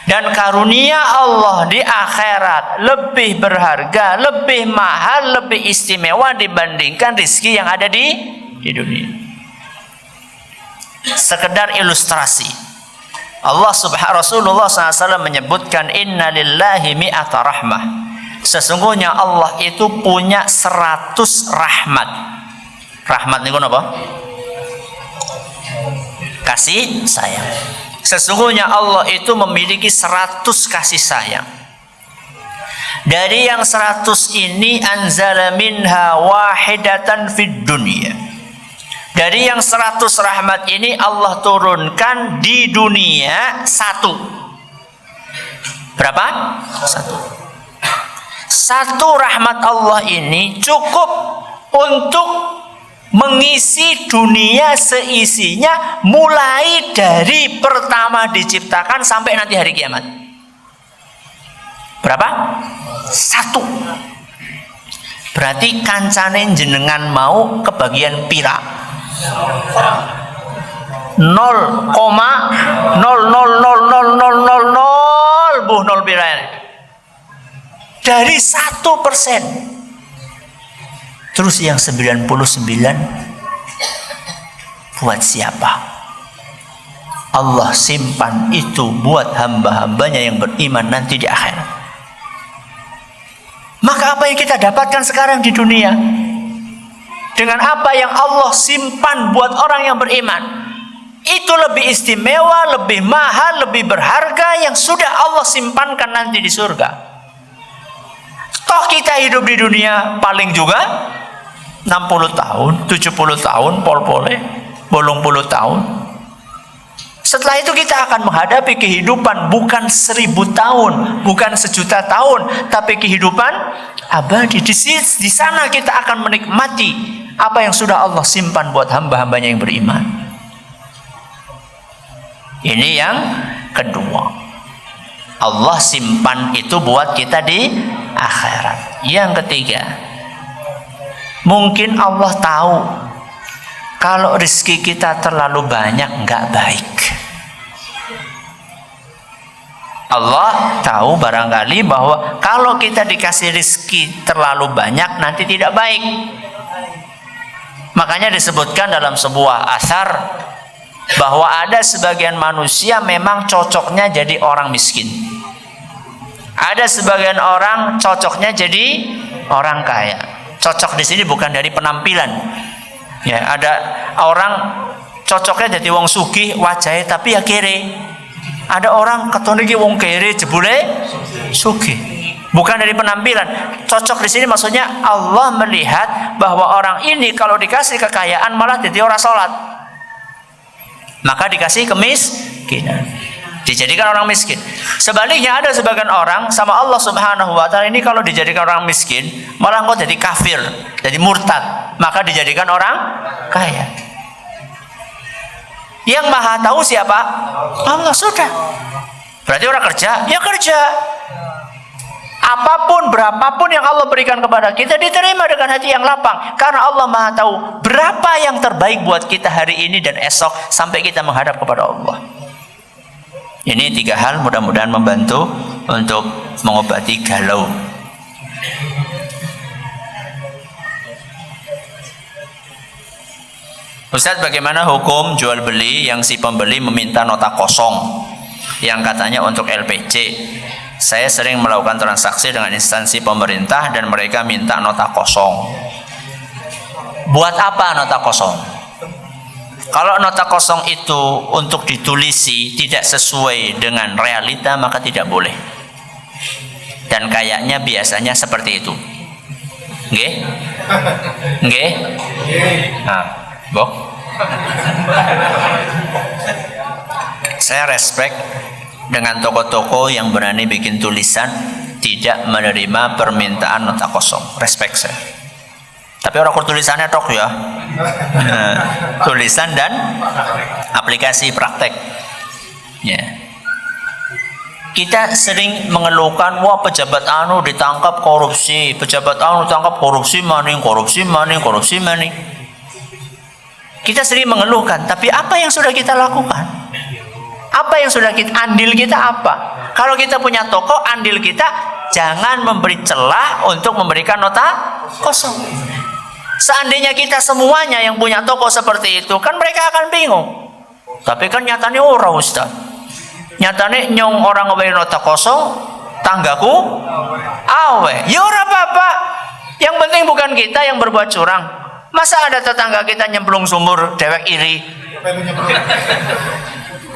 Dan karunia Allah di akhirat lebih berharga, lebih mahal, lebih istimewa dibandingkan rezeki yang ada di dunia. Sekedar ilustrasi, Rasulullah SAW menyebutkan inna lillahi mi'ata rahmah. Sesungguhnya Allah itu punya 100 rahmat. Rahmat niku napa? Kasih sayang. Sesungguhnya Allah itu memiliki 100 kasih sayang. Dari yang 100 ini anzala minha wahidatan fid dunya. Dari yang 100 rahmat ini Allah turunkan di dunia 1. Berapa? 1. 1 rahmat Allah ini cukup untuk mengisi dunia seisinya mulai dari pertama diciptakan sampai nanti hari kiamat. Berapa? 1. Berarti kancane jenengan mau kebagian pira? 0,0000000 buh 0 pira. Dari 1%. Terus yang 99 buat siapa? Allah simpan itu buat hamba-hambanya yang beriman nanti di akhirat. Maka apa yang kita dapatkan sekarang di dunia dengan apa yang Allah simpan buat orang yang beriman, itu lebih istimewa, lebih mahal, lebih berharga yang sudah Allah simpankan nanti di surga. Toh kita hidup di dunia paling juga 60 tahun, 70 tahun, pol-pole, 80 tahun. Setelah itu kita akan menghadapi kehidupan bukan 1000 tahun, bukan 1.000.000 tahun, tapi kehidupan abadi. Di sana kita akan menikmati apa yang sudah Allah simpan buat hamba-hambanya yang beriman. Ini yang kedua. Allah simpan itu buat kita di akhirat. Yang ketiga, mungkin Allah tahu kalau rezeki kita terlalu banyak nggak baik. Allah tahu barangkali bahwa kalau kita dikasih rezeki terlalu banyak nanti tidak baik. Makanya disebutkan dalam sebuah asar bahwa ada sebagian manusia memang cocoknya jadi orang miskin. Ada sebagian orang cocoknya jadi orang kaya. Cocok di sini bukan dari penampilan. Ya, ada orang cocoknya jadi wong sugih wajahnya tapi ya kere. Ada orang ketone iki wong kere jebule sugih. Bukan dari penampilan. Cocok di sini maksudnya Allah melihat bahwa orang ini kalau dikasih kekayaan malah jadi orang sholat. Maka dikasih kemiskinan. Dijadikan orang miskin. Sebaliknya ada sebagian orang sama Allah Subhanahu wa taala ini kalau dijadikan orang miskin malah kok jadi kafir, jadi murtad. Maka dijadikan orang kaya. Yang maha tahu siapa? Allah sudah. Berarti orang kerja, ya kerja. Apapun, berapapun yang Allah berikan kepada kita diterima dengan hati yang lapang. Karena Allah maha tahu berapa yang terbaik buat kita hari ini dan esok sampai kita menghadap kepada Allah. Ini 3 hal mudah-mudahan membantu untuk mengobati galau. Ustaz, bagaimana hukum jual beli yang si pembeli meminta nota kosong yang katanya untuk LPG? Saya sering melakukan transaksi dengan instansi pemerintah dan mereka minta nota kosong. Buat apa nota kosong? Kalau nota kosong itu untuk ditulisi tidak sesuai dengan realita maka tidak boleh. Dan kayaknya biasanya seperti itu. Nggih? Nggih? Nah, Bok. Saya respect dengan toko-toko yang berani bikin tulisan tidak menerima permintaan nota kosong. Respect saya. Tapi orang tulisannya tok ya. Tulisan dan aplikasi praktek. Ya. Kita sering mengeluhkan, wah pejabat anu ditangkap korupsi, pejabat anu ditangkap korupsi maning. Kita sering mengeluhkan, tapi apa yang sudah kita lakukan? Apa yang sudah kita, andil kita apa? Kalau kita punya toko, andil kita jangan memberi celah untuk memberikan nota kosong. Seandainya kita semuanya yang punya toko seperti itu, kan mereka akan bingung. Tapi kan nyatanya orang Ustaz. Nyatanya nyong orang ngeberi nota kosong, tanggaku awe. Ya ora apa-apa. Yang penting bukan kita yang berbuat curang. Masa ada tetangga kita nyemplung sumur, dewek iri.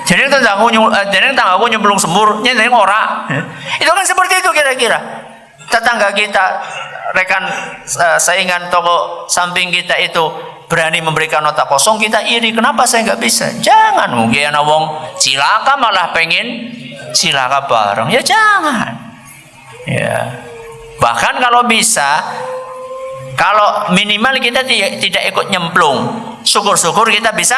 Jadi tetanggaku nyemplung sumur, nyenteng ora. Itu kan seperti itu kira-kira. Tetangga kita, rekan saingan toko samping kita itu berani memberikan nota kosong, kita iri, kenapa saya nggak bisa? Jangan, mungkin wong cilaka malah pengen cilaka bareng, ya jangan. Ya, bahkan kalau bisa, kalau minimal kita tidak ikut nyemplung, syukur-syukur kita bisa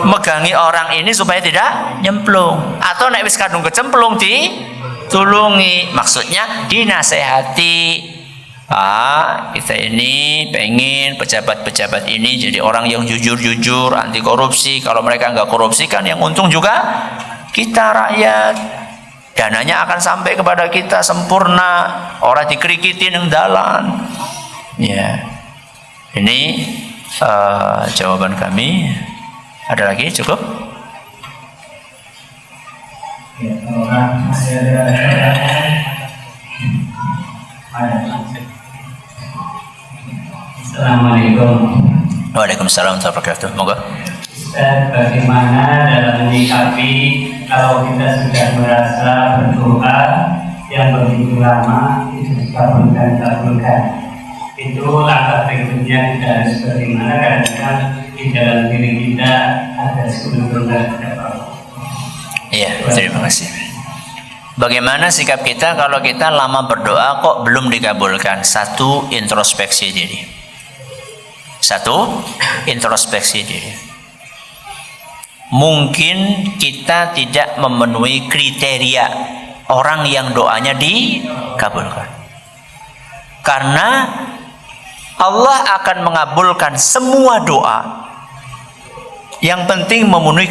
megangi orang ini supaya tidak nyemplung, atau nek wis kadung kecemplung ditulungi, maksudnya dinasehati. Kita ini pengen pejabat-pejabat ini jadi orang yang jujur-jujur, anti korupsi. Kalau mereka nggak korupsi kan yang untung juga kita rakyat, dananya akan sampai kepada kita sempurna, orang dikrikitin yang dalan. Ya, ini jawaban kami. Ada lagi? Cukup? Assalamualaikum. Waalaikumsalam warahmatullahi wabarakatuh. Moga. Ustaz, bagaimana dalam menyikapi kalau kita sudah merasa berdoa yang begitu lama itu dikabulkan. Itu langkah berikutnya kita harus bagaimana, karena di dalam diri kita ada sebenarnya. Iya, terima kasih. Bagaimana sikap kita kalau kita lama berdoa kok belum dikabulkan? Satu, introspeksi diri. Mungkin kita tidak memenuhi kriteria orang yang doanya dikabulkan. Karena Allah akan mengabulkan semua doa. Yang penting memenuhi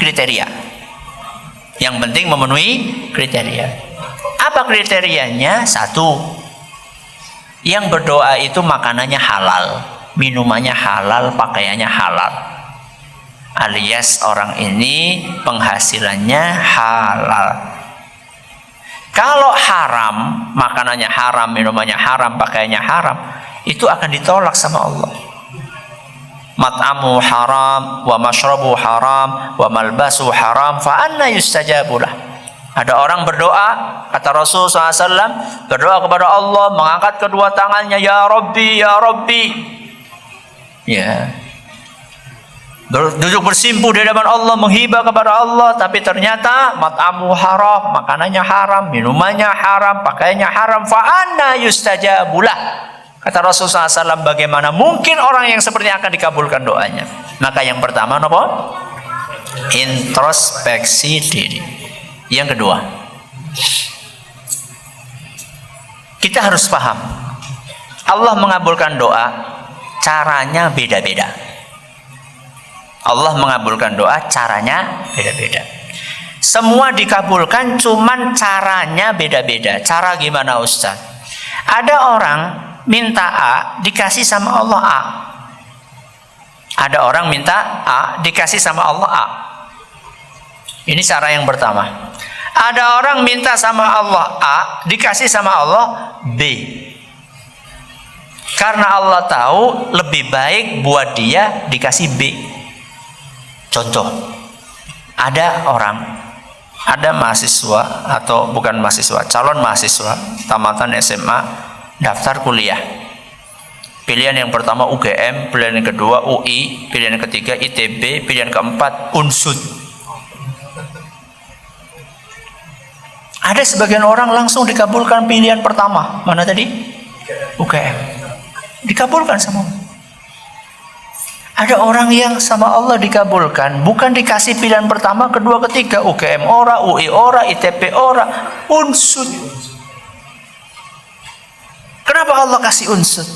kriteria. Apa kriterianya? Satu, yang berdoa itu makanannya halal, minumannya halal, pakaiannya halal, alias orang ini penghasilannya halal. Kalau haram, makanannya haram, minumannya haram, pakaiannya haram, itu akan ditolak sama Allah. Mat'amu haram, wa mashrabu haram, wa malbasu haram, fa anna yustajabu lah. Ada orang berdoa, kata Rasul SAW, berdoa kepada Allah, mengangkat kedua tangannya, ya Rabbi, ya Rabbi. Ya, duduk bersimpuh di hadapan Allah, menghibah kepada Allah, tapi ternyata mat'amu haram, makanannya haram, minumannya haram, pakaiannya haram, fa anna yustajabu lah. Kata Rasulullah SAW, bagaimana mungkin orang yang seperti akan dikabulkan doanya? Maka yang pertama, apa? Introspeksi diri. Yang kedua, kita harus paham, Allah mengabulkan doa, caranya beda-beda. Allah mengabulkan doa, caranya beda-beda. Semua dikabulkan, cuman caranya beda-beda. Cara gimana, Ustaz? Ada orang minta A, dikasih sama Allah A. Ada orang minta A, dikasih sama Allah A. Ini cara yang pertama. Ada orang minta sama Allah A, dikasih sama Allah B. Karena Allah tahu lebih baik buat dia dikasih B. Contoh, ada mahasiswa atau bukan mahasiswa, calon mahasiswa tamatan SMA, daftar kuliah. Pilihan yang pertama UGM, pilihan yang kedua UI, pilihan yang ketiga ITB, pilihan keempat UNSUD. Ada sebagian orang langsung dikabulkan pilihan pertama. Mana tadi? UGM. Dikabulkan sama Allah. Ada orang yang sama Allah dikabulkan, bukan dikasih pilihan pertama, kedua, ketiga, UGM ora, UI ora, ITB ora, UNSUD. Kenapa Allah kasih UNSUD?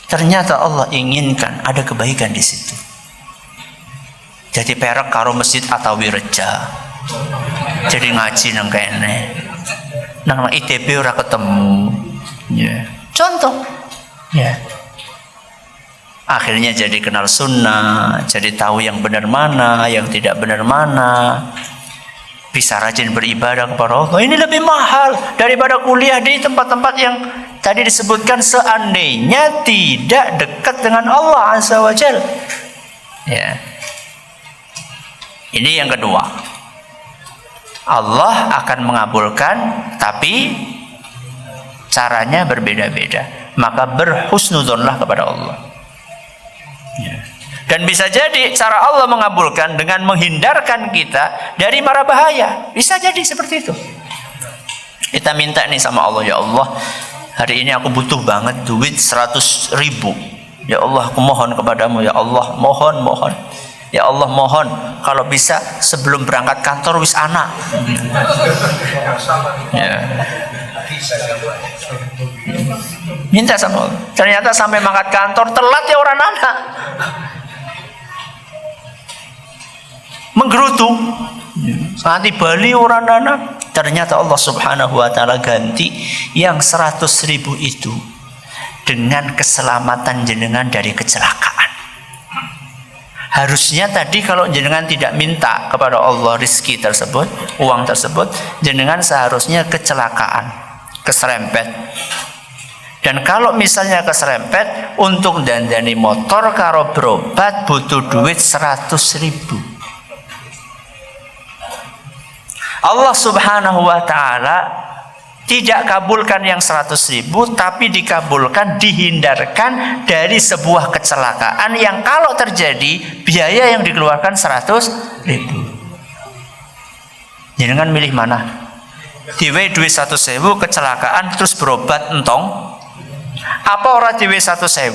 Ternyata Allah inginkan ada kebaikan di situ. Jadi perak karo masjid atau wireja. Jadi ngaji nang kene. Nang ITB ora ketemu. Ya. Contoh. Ya. Akhirnya jadi kenal sunnah, jadi tahu yang benar mana, yang tidak benar mana. Bisa rajin beribadah kepada Allah. Ini lebih mahal daripada kuliah di tempat-tempat yang tadi disebutkan, seandainya tidak dekat dengan Allah Azza wa Jalla. Ya. Ini yang kedua. Allah akan mengabulkan, tapi caranya berbeda-beda. Maka berhusnudzonlah kepada Allah. Ya. Dan bisa jadi cara Allah mengabulkan dengan menghindarkan kita dari mara bahaya. Bisa jadi seperti itu. Kita minta nih sama Allah, ya Allah, hari ini aku butuh banget duit 100.000. Ya Allah, aku mohon kepadamu, ya Allah, mohon. Ya Allah, mohon kalau bisa sebelum berangkat kantor wis anak. Ya. Minta sama Allah. Ternyata sampai berangkat kantor telat ya orang anak. Menggerutu. Nanti Bali orang anak. Ternyata Allah Subhanahu wa taala ganti yang 100.000 itu dengan keselamatan jenengan dari kecelakaan. Harusnya tadi kalau jenengan tidak minta kepada Allah rizki tersebut, uang tersebut, jenengan seharusnya kecelakaan, keserempet. Dan kalau misalnya keserempet, untuk dandani motor karo berobat butuh duit 100.000. Allah Subhanahu wa ta'ala tidak kabulkan yang 100.000, tapi dikabulkan, dihindarkan dari sebuah kecelakaan yang kalau terjadi biaya yang dikeluarkan 100.000. Jangan milih mana? Diwe duit 100.000 kecelakaan terus berobat entong. Apa orang diwe 100.000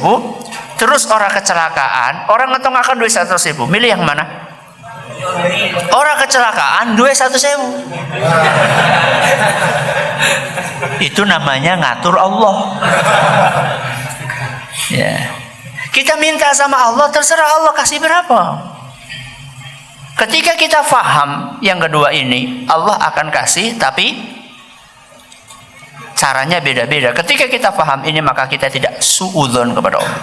terus orang kecelakaan, orang entong akan duit 100.000. Milih yang mana? Orang kecelakaan duit 100.000. Itu namanya ngatur Allah. Ya. Kita minta sama Allah, terserah Allah kasih berapa. Ketika kita faham yang kedua ini, Allah akan kasih, tapi caranya beda-beda. Ketika kita faham ini, maka kita tidak suudzon kepada Allah.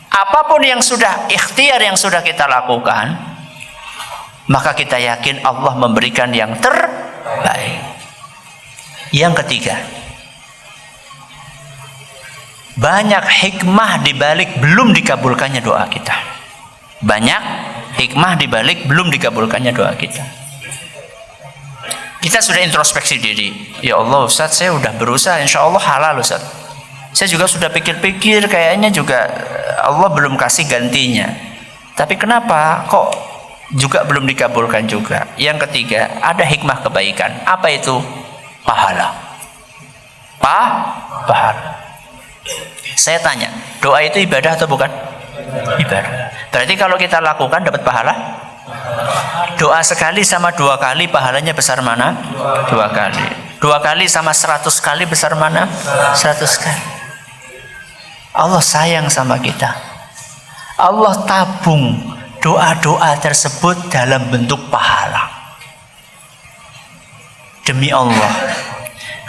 Apapun yang sudah ikhtiar yang sudah kita lakukan, maka kita yakin Allah memberikan yang terbaik. Yang ketiga, banyak hikmah dibalik belum dikabulkannya doa kita. Banyak hikmah dibalik belum dikabulkannya doa kita. Kita sudah introspeksi diri. Ya Allah Ustaz, saya sudah berusaha, insya Allah halal Ustaz. Saya juga sudah pikir-pikir, kayaknya juga Allah belum kasih gantinya. Tapi kenapa kok juga belum dikabulkan juga? Yang ketiga, ada hikmah kebaikan. Apa itu? Pahala. Pahala. Saya tanya, doa itu ibadah atau bukan? Ibadah. Berarti kalau kita lakukan dapat pahala? Doa sekali sama 2 kali pahalanya besar mana? 2 kali. 2 kali sama 100 kali besar mana? 100 kali. Allah sayang sama kita. Allah tabung doa-doa tersebut dalam bentuk pahala. Demi Allah,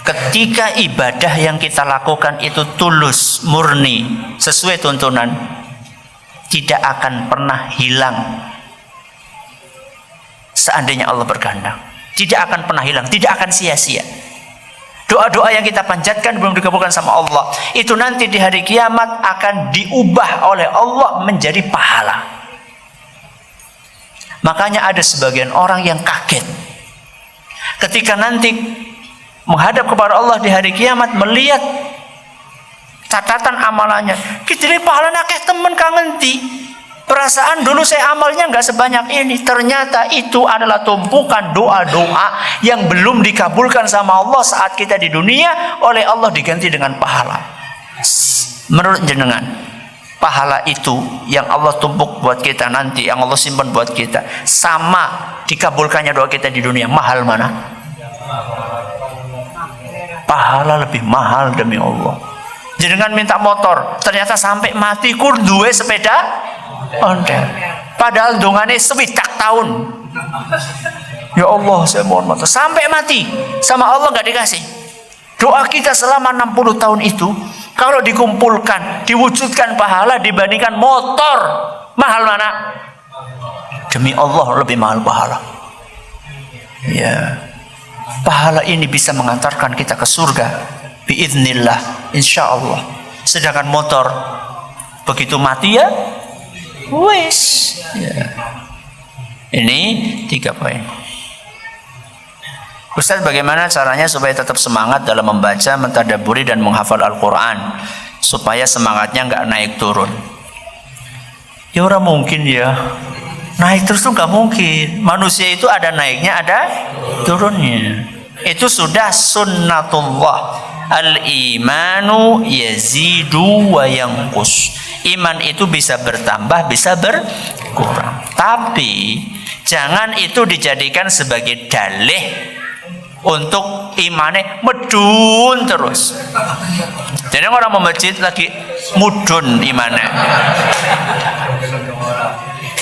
ketika ibadah yang kita lakukan itu tulus, murni, sesuai tuntunan, tidak akan pernah hilang. Seandainya Allah berkehendak, tidak akan pernah hilang, tidak akan sia-sia. Doa-doa yang kita panjatkan belum dikabulkan sama Allah, itu nanti di hari kiamat akan diubah oleh Allah menjadi pahala. Makanya ada sebagian orang yang kaget ketika nanti menghadap kepada Allah di hari kiamat, melihat catatan amalannya. Kita pahala nakeh temen kangen di. Perasaan dulu saya amalnya nggak sebanyak ini. Ternyata itu adalah tumpukan doa-doa yang belum dikabulkan sama Allah saat kita di dunia, oleh Allah diganti dengan pahala. Menurut jenengan, pahala itu yang Allah tumpuk buat kita nanti, yang Allah simpan buat kita, sama dikabulkannya doa kita di dunia, mahal mana? Pahala lebih mahal demi Allah. Jenengan minta motor, ternyata sampai mati kur duwe sepeda ondel. Padahal dongane 70 tahun. Ya Allah, saya mohon motor. Sampai mati sama Allah nggak dikasih. Doa kita selama 60 tahun itu kalau dikumpulkan, diwujudkan pahala dibandingkan motor, mahal mana? Demi Allah lebih mahal pahala. Ya. Pahala ini bisa mengantarkan kita ke surga biiznillah, insyaallah. Sedangkan motor begitu mati ya wes. Ya. Ini 3 poin. Ustaz, bagaimana caranya supaya tetap semangat dalam membaca, mentadabburi dan menghafal Al-Quran supaya semangatnya nggak naik turun? Ya orang mungkin ya. Naik terus tuh nggak mungkin. Manusia itu ada naiknya, ada turunnya. Itu sudah sunnatullah. Al-imanu yazidu wa yanqus. Iman itu bisa bertambah, bisa berkurang. Tapi jangan itu dijadikan sebagai dalih untuk imannya medun terus. Jadi orang mau masjid lagi mudun imannya.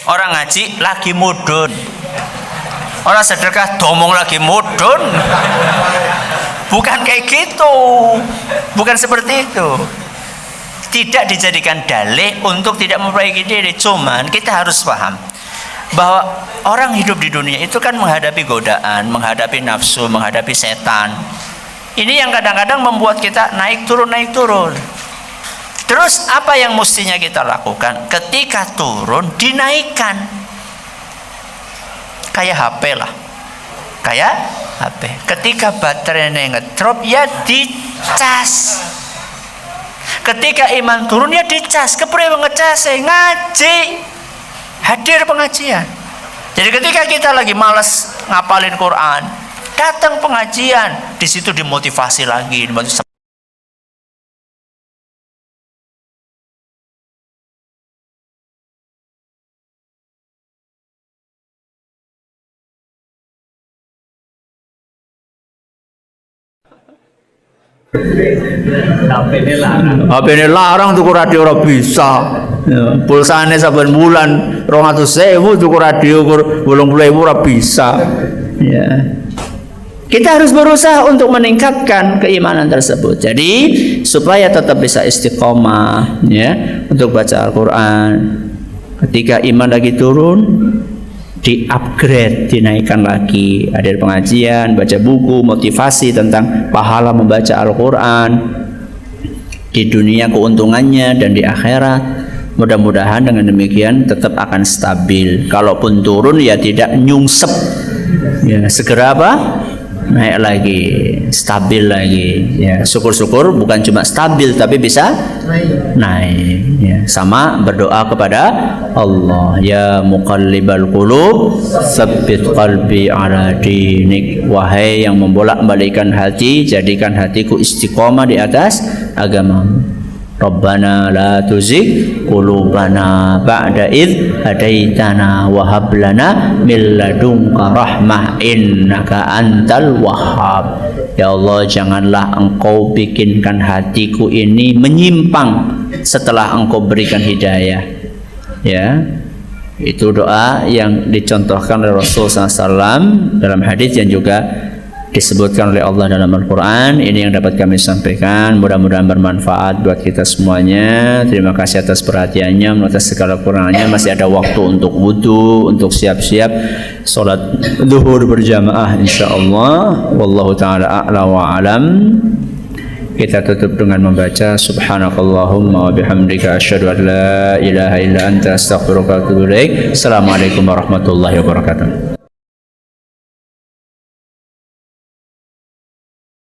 Orang ngaji lagi mudun. Orang sedekah domong lagi mudun. Bukan kayak gitu. Bukan seperti itu. Tidak dijadikan dalih untuk tidak memperbaiki diri. Cuman kita harus paham bahwa orang hidup di dunia itu kan menghadapi godaan, menghadapi nafsu, menghadapi setan. Ini yang kadang-kadang membuat kita naik turun. Terus apa yang mestinya kita lakukan? Ketika turun, dinaikkan. Kayak HP lah. Kayak HP. Ketika baterainya ngedrop, ya dicas. Ketika iman turun, ya dicas. Kepriwe ngecas, ngaji. Hadir pengajian. Jadi ketika kita lagi malas ngapalin Quran, datang pengajian. Di situ dimotivasi lagi. HP ini larang tuku radio ora bisa. Ya, pulsane saben bulan 200.000 tuku radio 80.000 ora bisa. Ya. Kita harus berusaha untuk meningkatkan keimanan tersebut. Jadi supaya tetap bisa istiqomah ya untuk baca Al-Qur'an. Ketika iman lagi turun, di-upgrade, dinaikkan lagi, hadir pengajian, baca buku, motivasi tentang pahala membaca Al-Quran di dunia keuntungannya dan di akhirat. Mudah-mudahan dengan demikian tetap akan stabil. Kalaupun turun ya tidak nyungsep ya, segera apa? Naik lagi, stabil lagi ya. Syukur-syukur bukan cuma stabil tapi bisa naik ya. Sama berdoa kepada Allah, ya muqallibal qulub tsabbit qalbi ala dinik. Wahai yang membolak-balikkan hati, jadikan hatiku istiqomah di atas agamamu. Rabbana la tuzigh qulubana ba'da id hadaitana wa hab lana min ladunka rahmah innaka antal wahhab. Ya Allah, janganlah engkau bikinkan hatiku ini menyimpang setelah engkau berikan hidayah. Ya, itu doa yang dicontohkan oleh Rasulullah SAW dalam hadis yang juga disebutkan oleh Allah dalam Al-Quran. Ini yang dapat kami sampaikan, mudah-mudahan bermanfaat buat kita semuanya. Terima kasih atas perhatiannya, atas segala kurangnya. Masih ada waktu untuk wudu, untuk siap-siap sholat zuhur berjamaah insyaallah. Wallahu ta'ala a'la wa alam. Kita tutup dengan membaca subhanakallahumma wa bihamdika asyhadu an la ilaha illa anta astaghfiruka wa atubu ilaik. Assalamualaikum warahmatullahi wabarakatuh.